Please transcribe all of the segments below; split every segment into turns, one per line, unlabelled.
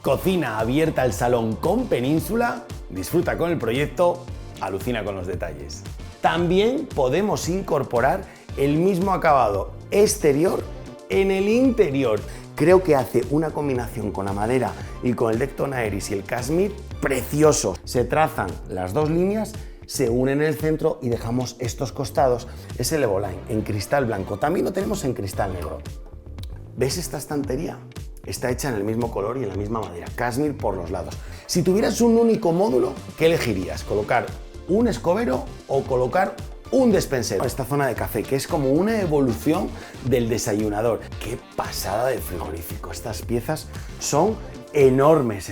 Cocina abierta al salón con península, disfruta con el proyecto, alucina con los detalles. También podemos incorporar el mismo acabado exterior en el interior. Creo que hace una combinación con la madera y con el Decton Aeris y el Cashmere precioso. Se trazan las dos líneas, se unen en el centro y dejamos estos costados, ese Levoline en cristal blanco. También lo tenemos en cristal negro. ¿Ves esta estantería? Está hecha en el mismo color y en la misma madera, Cashmere por los lados. Si tuvieras un único módulo, ¿qué elegirías? ¿Colocar un escobero o colocar un despensero? Esta zona de café, que es como una evolución del desayunador. ¡Qué pasada de frigorífico! Estas piezas son enormes.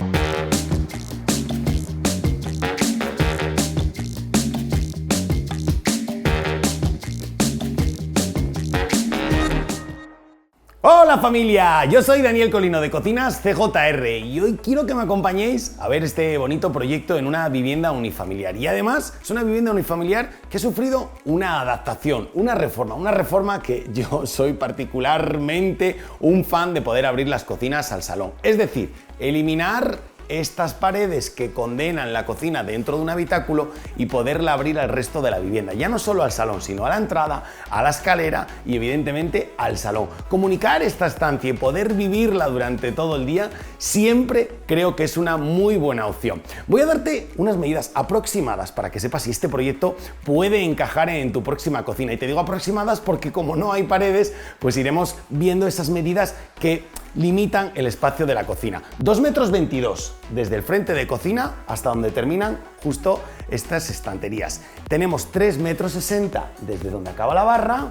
¡Hola familia! Yo soy Daniel Colino de Cocinas CJR y hoy quiero que me acompañéis a ver este bonito proyecto en una vivienda unifamiliar. Y además es una vivienda unifamiliar que ha sufrido una adaptación, una reforma que yo soy particularmente un fan de poder abrir las cocinas al salón. Es decir, eliminar estas paredes que condenan la cocina dentro de un habitáculo y poderla abrir al resto de la vivienda, ya no solo al salón, sino a la entrada, a la escalera y evidentemente al salón. Comunicar esta estancia y poder vivirla durante todo el día siempre creo que es una muy buena opción. Voy a darte unas medidas aproximadas para que sepas si este proyecto puede encajar en tu próxima cocina, y te digo aproximadas porque como no hay paredes, pues iremos viendo esas medidas que limitan el espacio de la cocina. 2,22 metros desde el frente de cocina hasta donde terminan justo estas estanterías. Tenemos 3,60 metros desde donde acaba la barra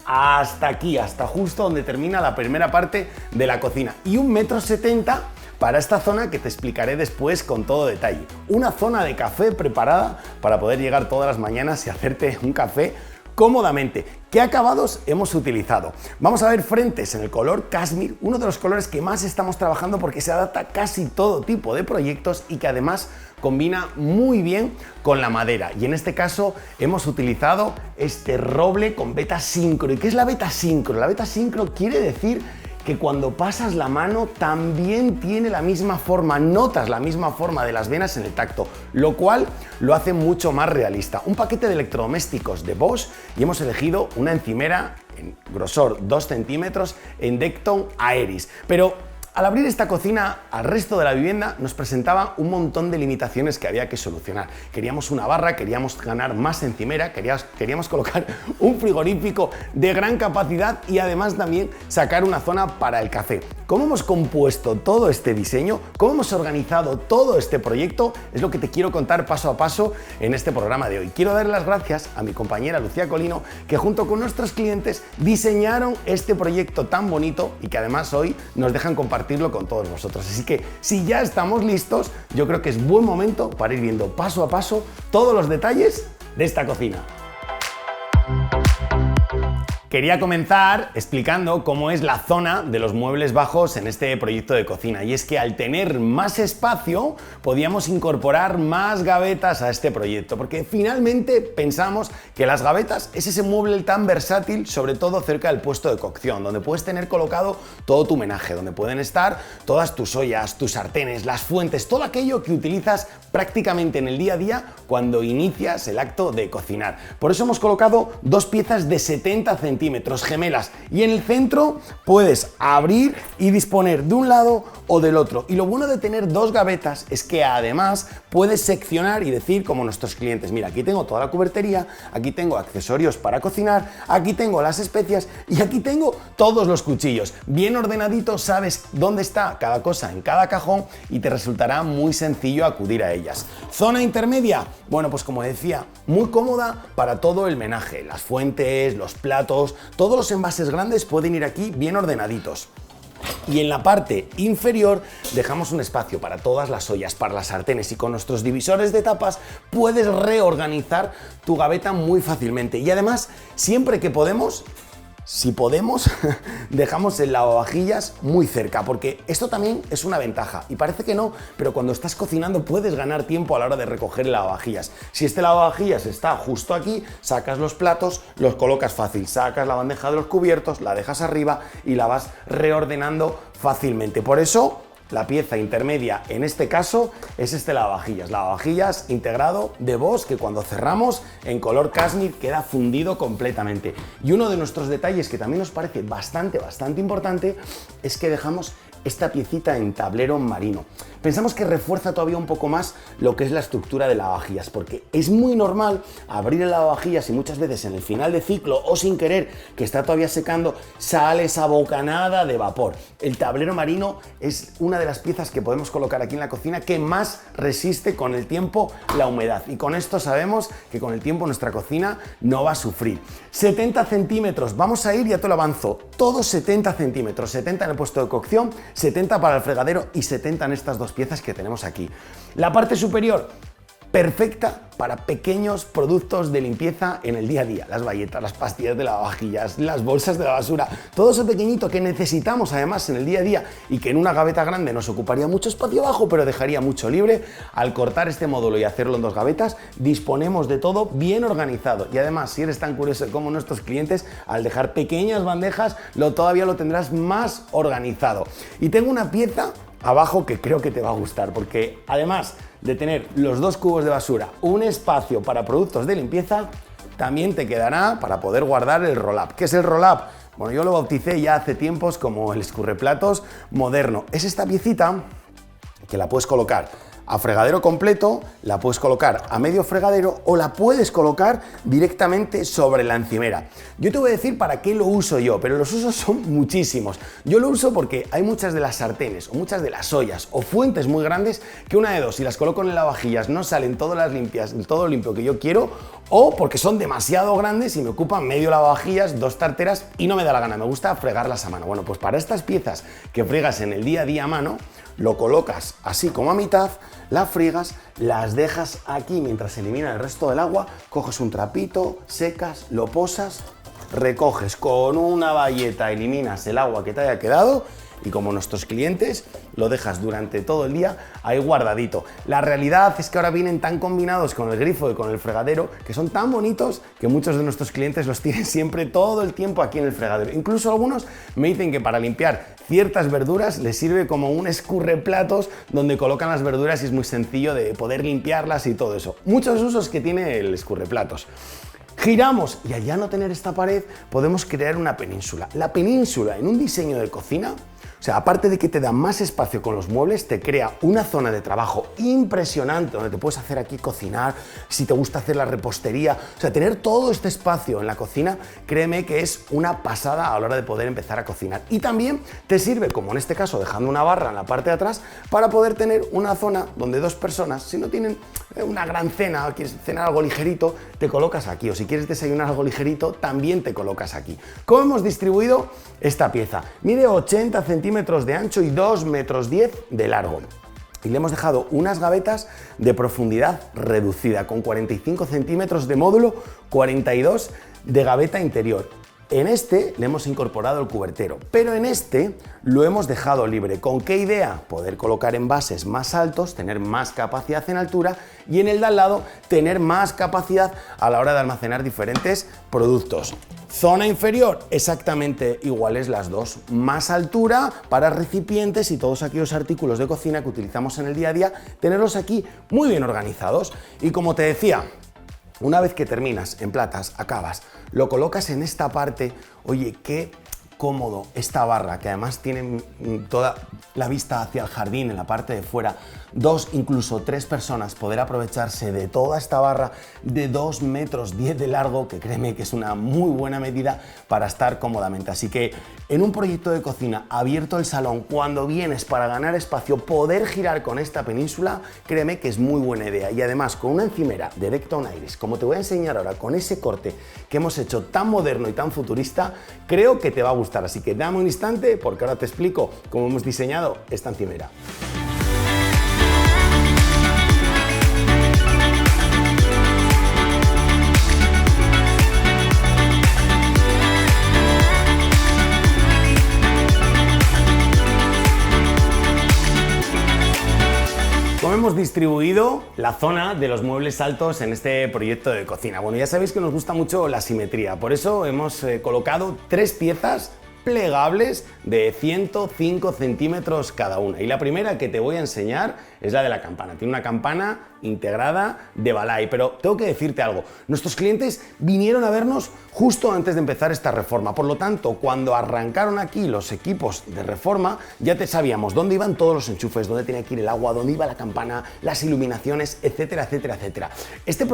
hasta aquí, hasta justo donde termina la primera parte de la cocina, y 1,70 metros para esta zona que te explicaré después con todo detalle. Una zona de café preparada para poder llegar todas las mañanas y hacerte un café cómodamente. ¿Qué acabados hemos utilizado? Vamos a ver frentes en el color Cashmere, uno de los colores que más estamos trabajando porque se adapta a casi todo tipo de proyectos y que además combina muy bien con la madera. Y en este caso hemos utilizado este roble con beta sincro. ¿Y qué es la beta sincro? La beta sincro quiere decir que cuando pasas la mano también tiene la misma forma, notas la misma forma de las venas en el tacto, lo cual lo hace mucho más realista. Un paquete de electrodomésticos de Bosch y hemos elegido una encimera en grosor 2 centímetros en Decton Aeris. Pero al abrir esta cocina al resto de la vivienda nos presentaba un montón de limitaciones que había que solucionar. Queríamos una barra, queríamos ganar más encimera, queríamos colocar un frigorífico de gran capacidad y además también sacar una zona para el café. ¿Cómo hemos compuesto todo este diseño? ¿Cómo hemos organizado todo este proyecto? Es lo que te quiero contar paso a paso en este programa de hoy. Quiero dar las gracias a mi compañera Lucía Colino, que junto con nuestros clientes diseñaron este proyecto tan bonito y que además hoy nos dejan compartirlo con todos vosotros. Así que si ya estamos listos, yo creo que es buen momento para ir viendo paso a paso todos los detalles de esta cocina. Quería comenzar explicando cómo es la zona de los muebles bajos en este proyecto de cocina, y es que al tener más espacio podíamos incorporar más gavetas a este proyecto, porque finalmente pensamos que las gavetas es ese mueble tan versátil, sobre todo cerca del puesto de cocción, donde puedes tener colocado todo tu menaje, donde pueden estar todas tus ollas, tus sartenes, las fuentes, todo aquello que utilizas prácticamente en el día a día cuando inicias el acto de cocinar. Por eso hemos colocado dos piezas de 70 centímetros gemelas, y en el centro puedes abrir y disponer de un lado o del otro. Y lo bueno de tener dos gavetas es que además puedes seccionar y decir como nuestros clientes: mira, aquí tengo toda la cubertería, aquí tengo accesorios para cocinar, aquí tengo las especias y aquí tengo todos los cuchillos. Bien ordenadito, sabes dónde está cada cosa en cada cajón y te resultará muy sencillo acudir a ellas. Zona intermedia, bueno, pues como decía, muy cómoda para todo el menaje, las fuentes, los platos, todos los envases grandes pueden ir aquí bien ordenaditos. Y en la parte inferior dejamos un espacio para todas las ollas, para las sartenes, y con nuestros divisores de tapas puedes reorganizar tu gaveta muy fácilmente. Y además, siempre que podemos, si podemos, dejamos el lavavajillas muy cerca, porque esto también es una ventaja, y parece que no, pero cuando estás cocinando puedes ganar tiempo a la hora de recoger el lavavajillas. Si este lavavajillas está justo aquí, sacas los platos, los colocas fácil, sacas la bandeja de los cubiertos, la dejas arriba y la vas reordenando fácilmente. Por eso la pieza intermedia en este caso es este lavavajillas integrado de Bosch, que cuando cerramos en color cashmere queda fundido completamente. Y uno de nuestros detalles que también nos parece bastante importante es que dejamos esta piecita en tablero marino. Pensamos que refuerza todavía un poco más lo que es la estructura de lavavajillas, porque es muy normal abrir el lavavajillas y muchas veces en el final de ciclo o sin querer, que está todavía secando, sale esa bocanada de vapor. El tablero marino es una de las piezas que podemos colocar aquí en la cocina que más resiste con el tiempo la humedad, y con esto sabemos que con el tiempo nuestra cocina no va a sufrir. 70 centímetros, vamos a ir, ya te lo avanzo, todos 70 centímetros, 70 en el puesto de cocción, 70 para el fregadero y 70 en estas dos piezas que tenemos aquí. La parte superior, perfecta para pequeños productos de limpieza en el día a día, las bayetas, las pastillas de lavavajillas, las bolsas de la basura, todo eso pequeñito que necesitamos además en el día a día y que en una gaveta grande nos ocuparía mucho espacio abajo, pero dejaría mucho libre. Al cortar este módulo y hacerlo en dos gavetas, disponemos de todo bien organizado, y además, si eres tan curioso como nuestros clientes, al dejar pequeñas bandejas, todavía lo tendrás más organizado. Y tengo una pieza abajo que creo que te va a gustar, porque además de tener los dos cubos de basura, un espacio para productos de limpieza, también te quedará para poder guardar el roll-up. ¿Qué es el roll-up? Bueno, yo lo bauticé ya hace tiempos como el escurreplatos moderno. Es esta piecita que la puedes colocar a fregadero completo, la puedes colocar a medio fregadero o la puedes colocar directamente sobre la encimera. Yo te voy a decir para qué lo uso yo, pero los usos son muchísimos. Yo lo uso porque hay muchas de las sartenes o muchas de las ollas o fuentes muy grandes que una de dos, si las coloco en el lavavajillas no salen todas las limpias, todo limpio que yo quiero, o porque son demasiado grandes y me ocupan medio lavavajillas, dos tarteras y no me da la gana, me gusta fregarlas a mano. Bueno, pues para estas piezas que fregas en el día a día a mano, lo colocas así como a mitad, la friegas, las dejas aquí mientras se elimina el resto del agua, coges un trapito, secas, lo posas, recoges con una bayeta, eliminas el agua que te haya quedado y como nuestros clientes lo dejas durante todo el día ahí guardadito. La realidad es que ahora vienen tan combinados con el grifo y con el fregadero que son tan bonitos que muchos de nuestros clientes los tienen siempre todo el tiempo aquí en el fregadero. Incluso algunos me dicen que para limpiar ciertas verduras les sirve como un escurreplatos donde colocan las verduras y es muy sencillo de poder limpiarlas y todo eso. Muchos usos que tiene el escurreplatos. Giramos y al ya no tener esta pared podemos crear una península. La península en un diseño de cocina, o sea, aparte de que te da más espacio con los muebles, te crea una zona de trabajo impresionante donde te puedes hacer aquí cocinar, si te gusta hacer la repostería, o sea, tener todo este espacio en la cocina, créeme que es una pasada a la hora de poder empezar a cocinar. Y también te sirve, como en este caso dejando una barra en la parte de atrás, para poder tener una zona donde dos personas, si no tienen una gran cena, quieres cenar algo ligerito, te colocas aquí, o si quieres desayunar algo ligerito, también te colocas aquí. ¿Cómo hemos distribuido esta pieza? Mide 80 centímetros de ancho y 2,10 metros de largo. Y le hemos dejado unas gavetas de profundidad reducida, con 45 centímetros de módulo, 42 de gaveta interior. En este le hemos incorporado el cubertero, pero en este lo hemos dejado libre. ¿Con qué idea? Poder colocar envases más altos, tener más capacidad en altura, y en el de al lado tener más capacidad a la hora de almacenar diferentes productos. Zona inferior, exactamente iguales las dos, más altura para recipientes y todos aquellos artículos de cocina que utilizamos en el día a día, tenerlos aquí muy bien organizados. Y como te decía, una vez que terminas, emplatas, acabas, lo colocas en esta parte. Oye, qué cómodo esta barra, que además tiene toda la vista hacia el jardín en la parte de fuera. 2, incluso 3 personas poder aprovecharse de toda esta barra de 2,10 metros de largo, que créeme que es una muy buena medida para estar cómodamente. Así que en un proyecto de cocina abierto el salón, cuando vienes para ganar espacio, poder girar con esta península, créeme que es muy buena idea. Y además con una encimera de Decton Iris, como te voy a enseñar ahora, con ese corte que hemos hecho tan moderno y tan futurista, creo que te va a gustar. Así que dame un instante porque ahora te explico cómo hemos diseñado esta encimera. ¿Cómo hemos distribuido la zona de los muebles altos en este proyecto de cocina? Bueno, ya sabéis que nos gusta mucho la simetría, por eso hemos colocado 3 piezas plegables de 105 centímetros cada una. Y la primera que te voy a enseñar es la de la campana. Tiene una campana integrada de Balay, pero tengo que decirte algo. Nuestros clientes vinieron a vernos justo antes de empezar esta reforma. Por lo tanto, cuando arrancaron aquí los equipos de reforma, ya te sabíamos dónde iban todos los enchufes, dónde tenía que ir el agua, dónde iba la campana, las iluminaciones, etcétera, etcétera, etcétera. Este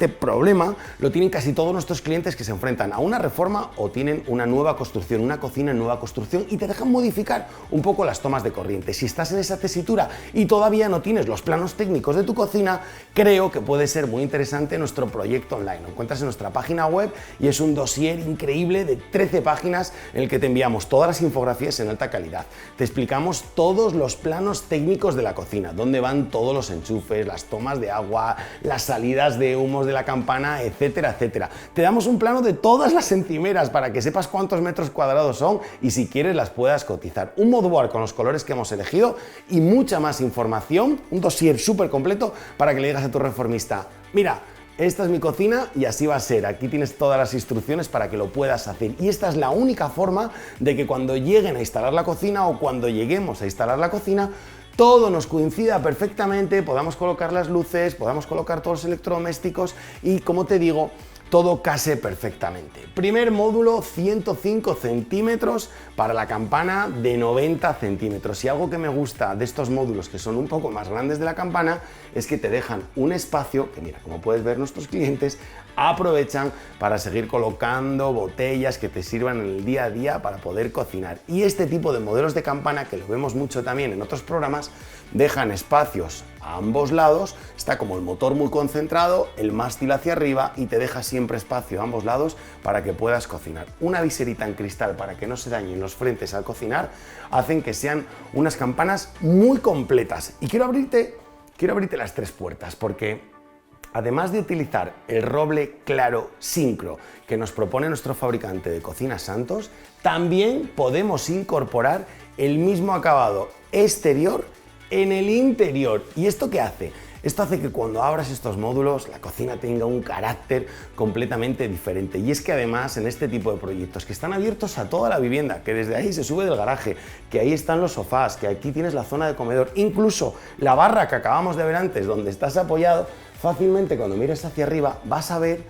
problema lo tienen casi todos nuestros clientes que se enfrentan a una reforma o tienen una nueva construcción, una cocina en nueva construcción y te dejan modificar un poco las tomas de corriente. Si estás en esa tesitura y todavía no tienes los planos técnicos de tu cocina, creo que puede ser muy interesante nuestro proyecto online. Lo encuentras en nuestra página web y es un dossier increíble de 13 páginas en el que te enviamos todas las infografías en alta calidad. Te explicamos todos los planos técnicos de la cocina, dónde van todos los enchufes, las tomas de agua, las salidas de humos de la campana, etcétera, etcétera. Te damos un plano de todas las encimeras para que sepas cuántos metros cuadrados son y si quieres las puedas cotizar. Un moodboard con los colores que hemos elegido y mucha más información, un dossier súper completo para que le digas a tu reformista: mira, esta es mi cocina y así va a ser. Aquí tienes todas las instrucciones para que lo puedas hacer. Y esta es la única forma de que cuando lleguen a instalar la cocina o cuando lleguemos a instalar la cocina, todo nos coincida perfectamente, podamos colocar las luces, podamos colocar todos los electrodomésticos y, como te digo, todo case perfectamente. Primer módulo, 105 centímetros para la campana de 90 centímetros. Y algo que me gusta de estos módulos que son un poco más grandes de la campana es que te dejan un espacio que, mira, como puedes ver, nuestros clientes aprovechan para seguir colocando botellas que te sirvan en el día a día para poder cocinar. Y este tipo de modelos de campana, que lo vemos mucho también en otros programas, dejan espacios a ambos lados, está como el motor muy concentrado, el mástil hacia arriba y te deja siempre espacio a ambos lados para que puedas cocinar. Una viserita en cristal para que no se dañen los frentes al cocinar hacen que sean unas campanas muy completas. Y quiero abrirte las tres puertas porque además de utilizar el roble claro Syncro que nos propone nuestro fabricante de cocinas Santos, también podemos incorporar el mismo acabado exterior en el interior. ¿Y esto qué hace? Esto hace que cuando abras estos módulos la cocina tenga un carácter completamente diferente. Y es que además en este tipo de proyectos que están abiertos a toda la vivienda, que desde ahí se sube del garaje, que ahí están los sofás, que aquí tienes la zona de comedor, incluso la barra que acabamos de ver antes donde estás apoyado, fácilmente cuando mires hacia arriba vas a ver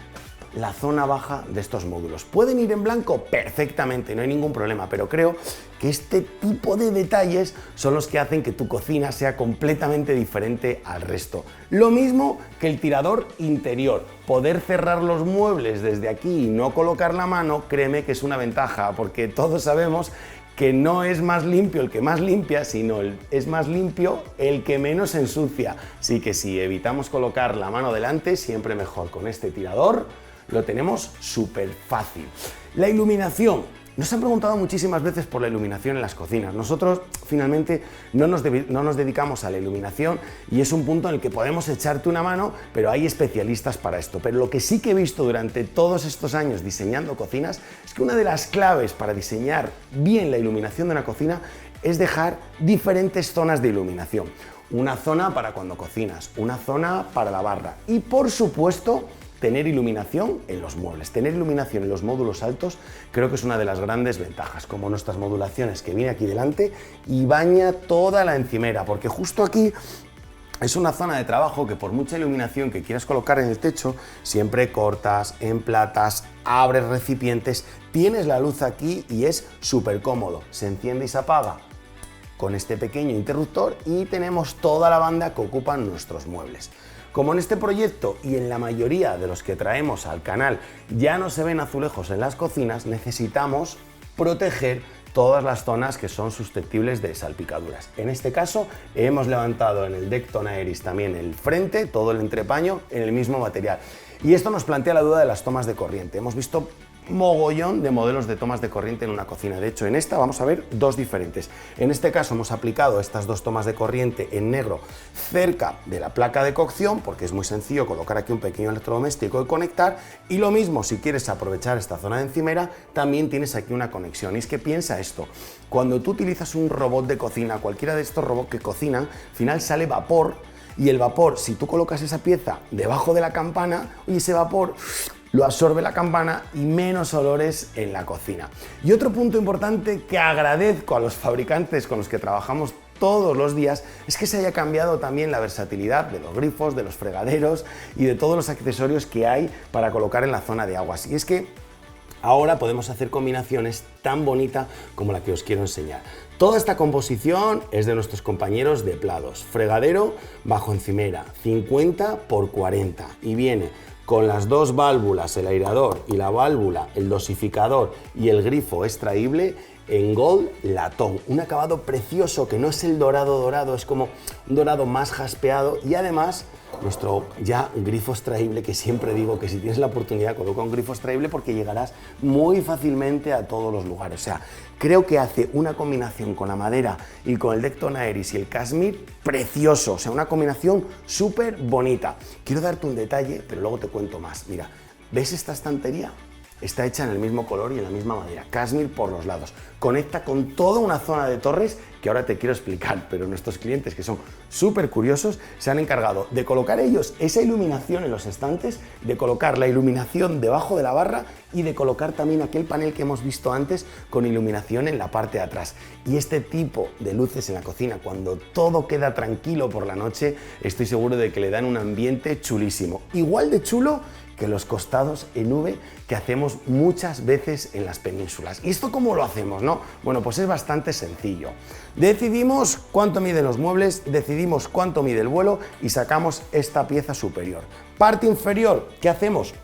la zona baja de estos módulos. ¿Pueden ir en blanco? Perfectamente, no hay ningún problema, pero creo que este tipo de detalles son los que hacen que tu cocina sea completamente diferente al resto. Lo mismo que el tirador interior. Poder cerrar los muebles desde aquí y no colocar la mano, créeme que es una ventaja, porque todos sabemos que no es más limpio el que más limpia, sino es más limpio el que menos ensucia. Así que si evitamos colocar la mano delante, siempre mejor. Con este tirador lo tenemos súper fácil. La iluminación. Nos han preguntado muchísimas veces por la iluminación en las cocinas. Nosotros finalmente no nos dedicamos a la iluminación y es un punto en el que podemos echarte una mano, pero hay especialistas para esto. Pero lo que sí que he visto durante todos estos años diseñando cocinas es que una de las claves para diseñar bien la iluminación de una cocina es dejar diferentes zonas de iluminación. Una zona para cuando cocinas, una zona para la barra y, por supuesto, tener iluminación en los muebles. Tener iluminación en los módulos altos creo que es una de las grandes ventajas, como nuestras modulaciones que viene aquí delante y baña toda la encimera, porque justo aquí es una zona de trabajo que por mucha iluminación que quieras colocar en el techo, siempre cortas, emplatas, abres recipientes, tienes la luz aquí y es súper cómodo. Se enciende y se apaga con este pequeño interruptor y tenemos toda la banda que ocupan nuestros muebles. Como en este proyecto y en la mayoría de los que traemos al canal ya no se ven azulejos en las cocinas, necesitamos proteger todas las zonas que son susceptibles de salpicaduras. En este caso hemos levantado en el Decton Aeris también el frente, todo el entrepaño en el mismo material. Y esto nos plantea la duda de las tomas de corriente. Hemos visto mogollón de modelos de tomas de corriente en una cocina. De hecho, en esta vamos a ver dos diferentes. En este caso hemos aplicado estas dos tomas de corriente en negro cerca de la placa de cocción, porque es muy sencillo colocar aquí un pequeño electrodoméstico y conectar. Y lo mismo, si quieres aprovechar esta zona de encimera, también tienes aquí una conexión. Y es que piensa esto, cuando tú utilizas un robot de cocina, cualquiera de estos robots que cocinan, al final sale vapor. Y el vapor, si tú colocas esa pieza debajo de la campana, y ese vapor lo absorbe la campana y menos olores en la cocina. Y otro punto importante que agradezco a los fabricantes con los que trabajamos todos los días es que se haya cambiado también la versatilidad de los grifos, de los fregaderos y de todos los accesorios que hay para colocar en la zona de aguas. Y es que ahora podemos hacer combinaciones tan bonitas como la que os quiero enseñar. Toda esta composición es de nuestros compañeros de Plados. Fregadero bajo encimera, 50 por 40 y viene con las dos válvulas, el aireador y la válvula, el dosificador y el grifo extraíble en gold latón. Un acabado precioso que no es el dorado dorado, es como un dorado más jaspeado y además nuestro ya grifo extraíble, que siempre digo que si tienes la oportunidad coloca un grifo extraíble porque llegarás muy fácilmente a todos los lugares. O sea, creo que hace una combinación con la madera y con el Decton Aeris y el Cashmere precioso, o sea, una combinación súper bonita. Quiero darte un detalle, pero luego te cuento más. Mira, ¿ves esta estantería? Está hecha en el mismo color y en la misma madera, Cashmere por los lados. Conecta con toda una zona de torres que ahora te quiero explicar, pero nuestros clientes, que son súper curiosos, se han encargado de colocar ellos esa iluminación en los estantes, de colocar la iluminación debajo de la barra y de colocar también aquel panel que hemos visto antes con iluminación en la parte de atrás. Y este tipo de luces en la cocina, cuando todo queda tranquilo por la noche, estoy seguro de que le dan un ambiente chulísimo. Igual de chulo que los costados en V que hacemos muchas veces en las penínsulas. ¿Y esto cómo lo hacemos, no? Bueno, pues es bastante sencillo. Decidimos cuánto miden los muebles, decidimos cuánto mide el vuelo y sacamos esta pieza superior. Parte inferior, ¿qué hacemos?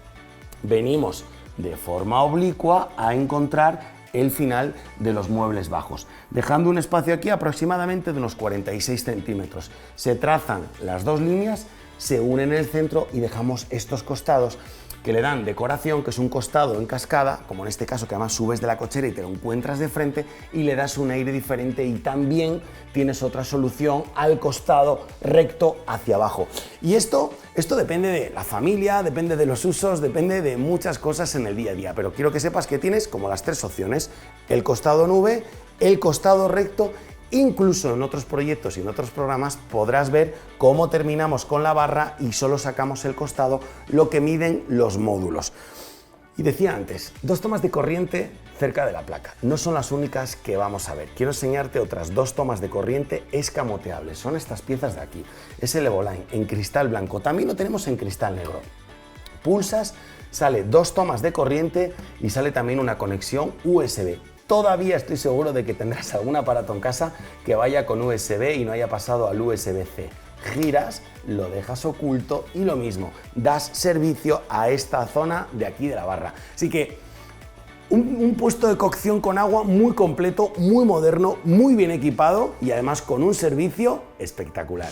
Venimos de forma oblicua a encontrar el final de los muebles bajos, dejando un espacio aquí aproximadamente de unos 46 centímetros. Se trazan las dos líneas, se unen en el centro y dejamos estos costados que le dan decoración, que es un costado en cascada, como en este caso, que además subes de la cochera y te lo encuentras de frente y le das un aire diferente, y también tienes otra solución al costado recto hacia abajo. Y esto depende de la familia, depende de los usos, depende de muchas cosas en el día a día, pero quiero que sepas que tienes como las tres opciones: el costado en V, el costado recto. Incluso en otros proyectos y en otros programas podrás ver cómo terminamos con la barra y solo sacamos el costado, lo que miden los módulos. Y decía antes, dos tomas de corriente cerca de la placa. No son las únicas que vamos a ver. Quiero enseñarte otras dos tomas de corriente escamoteables. Son estas piezas de aquí. Es el Evoline en cristal blanco. También lo tenemos en cristal negro. Pulsas, sale dos tomas de corriente y sale también una conexión USB. Todavía estoy seguro de que tendrás algún aparato en casa que vaya con USB y no haya pasado al USB-C. Giras, lo dejas oculto y lo mismo, das servicio a esta zona de aquí de la barra. Así que un puesto de cocción con agua muy completo, muy moderno, muy bien equipado y además con un servicio espectacular.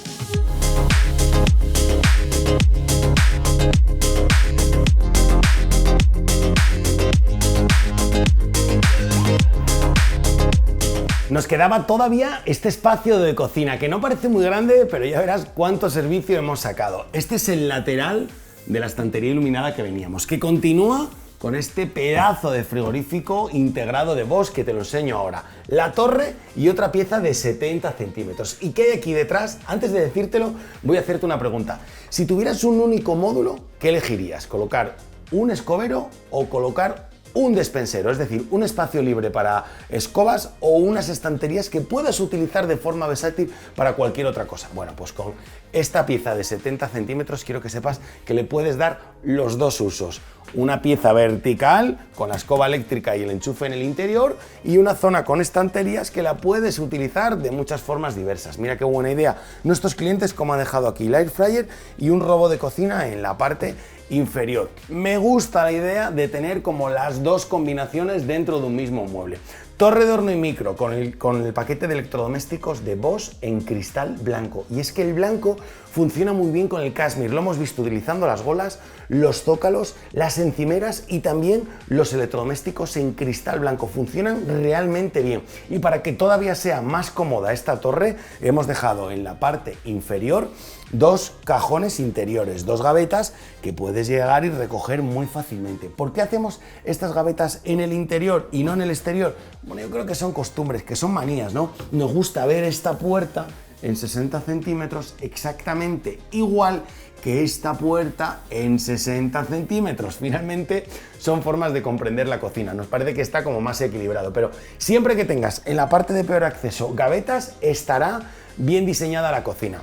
Nos quedaba todavía este espacio de cocina, que no parece muy grande, pero ya verás cuánto servicio hemos sacado. Este es el lateral de la estantería iluminada que veníamos, que continúa con este pedazo de frigorífico integrado de Bosch, que te lo enseño ahora. La torre y otra pieza de 70 centímetros. ¿Y qué hay aquí detrás? Antes de decírtelo, voy a hacerte una pregunta. Si tuvieras un único módulo, ¿qué elegirías? ¿Colocar un escobero o colocar un despensero, es decir, un espacio libre para escobas o unas estanterías que puedas utilizar de forma versátil para cualquier otra cosa? Bueno, pues con esta pieza de 70 centímetros quiero que sepas que le puedes dar los dos usos. Una pieza vertical con la escoba eléctrica y el enchufe en el interior, y una zona con estanterías que la puedes utilizar de muchas formas diversas. Mira qué buena idea nuestros clientes, como han dejado aquí el air fryer y un robot de cocina en la parte inferior. Me gusta la idea de tener como las dos combinaciones dentro de un mismo mueble. Torre de horno y micro con el paquete de electrodomésticos de Bosch en cristal blanco. Y es que el blanco funciona muy bien con el Cashmere. Lo hemos visto utilizando las golas, los zócalos, las encimeras y también los electrodomésticos en cristal blanco. Funcionan realmente bien. Y para que todavía sea más cómoda esta torre, hemos dejado en la parte inferior dos cajones interiores, dos gavetas que puedes llegar y recoger muy fácilmente. ¿Por qué hacemos estas gavetas en el interior y no en el exterior? Bueno, yo creo que son costumbres, que son manías, ¿no? Nos gusta ver esta puerta en 60 centímetros, exactamente igual que esta puerta en 60 centímetros. Finalmente son formas de comprender la cocina, nos parece que está como más equilibrado, pero siempre que tengas en la parte de peor acceso gavetas, estará bien diseñada la cocina.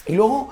Y luego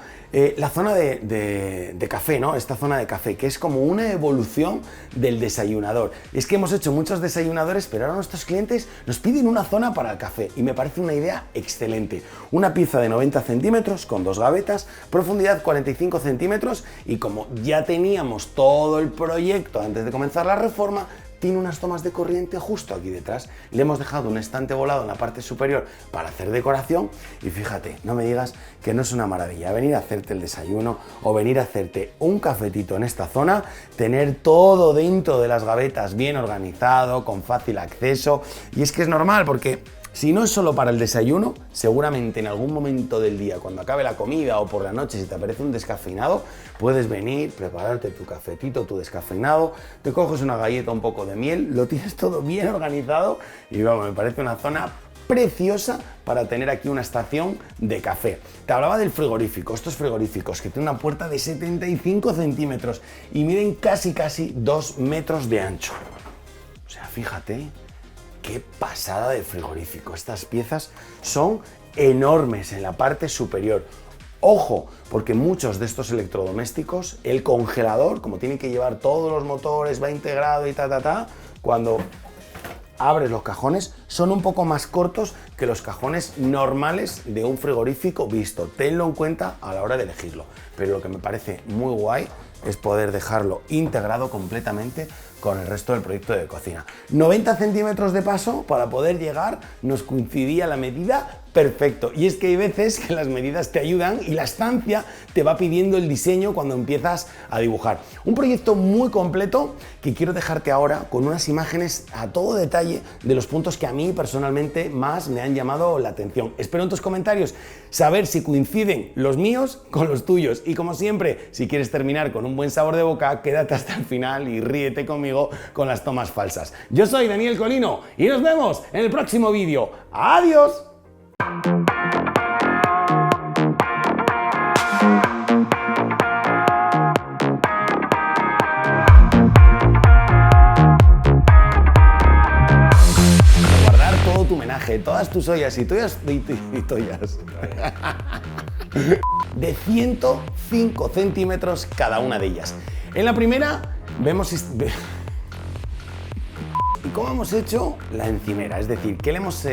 la zona de café, ¿no? Esta zona de café, que es como una evolución del desayunador. Es que hemos hecho muchos desayunadores, pero ahora nuestros clientes nos piden una zona para el café y me parece una idea excelente. Una pieza de 90 centímetros con 2 gavetas, profundidad 45 centímetros y como ya teníamos todo el proyecto antes de comenzar la reforma, tiene unas tomas de corriente justo aquí detrás. Le hemos dejado un estante volado en la parte superior para hacer decoración y fíjate, no me digas que no es una maravilla venir a hacerte el desayuno o venir a hacerte un cafetito en esta zona, tener todo dentro de las gavetas bien organizado, con fácil acceso. Y es que es normal porque si no es solo para el desayuno, seguramente en algún momento del día, cuando acabe la comida o por la noche, si te apetece un descafeinado, puedes venir, prepararte tu cafetito, tu descafeinado, te coges una galleta, un poco de miel, lo tienes todo bien organizado y vamos, me parece una zona preciosa para tener aquí una estación de café. Te hablaba del frigorífico, estos frigoríficos que tienen una puerta de 75 centímetros y miden casi 2 metros de ancho. O sea, fíjate. ¡Qué pasada de frigorífico! Estas piezas son enormes en la parte superior. Ojo, porque muchos de estos electrodomésticos, el congelador, como tiene que llevar todos los motores, va integrado y cuando abres los cajones son un poco más cortos que los cajones normales de un frigorífico visto. Tenlo en cuenta a la hora de elegirlo. Pero lo que me parece muy guay es poder dejarlo integrado completamente con el resto del proyecto de cocina. 90 centímetros de paso para poder llegar, nos coincidía la medida perfecto. Y es que hay veces que las medidas te ayudan y la estancia te va pidiendo el diseño cuando empiezas a dibujar. Un proyecto muy completo que quiero dejarte ahora con unas imágenes a todo detalle de los puntos que a mí personalmente más me han llamado la atención. Espero en tus comentarios saber si coinciden los míos con los tuyos. Y como siempre, si quieres terminar con un buen sabor de boca, quédate hasta el final y ríete conmigo con las tomas falsas. Yo soy Daniel Colino y nos vemos en el próximo vídeo. ¡Adiós! Guardar todo tu menaje, todas tus ollas y toallas de 105 centímetros cada una de ellas. En la primera vemos ¿y cómo hemos hecho la encimera? Es decir, ¿qué le hemos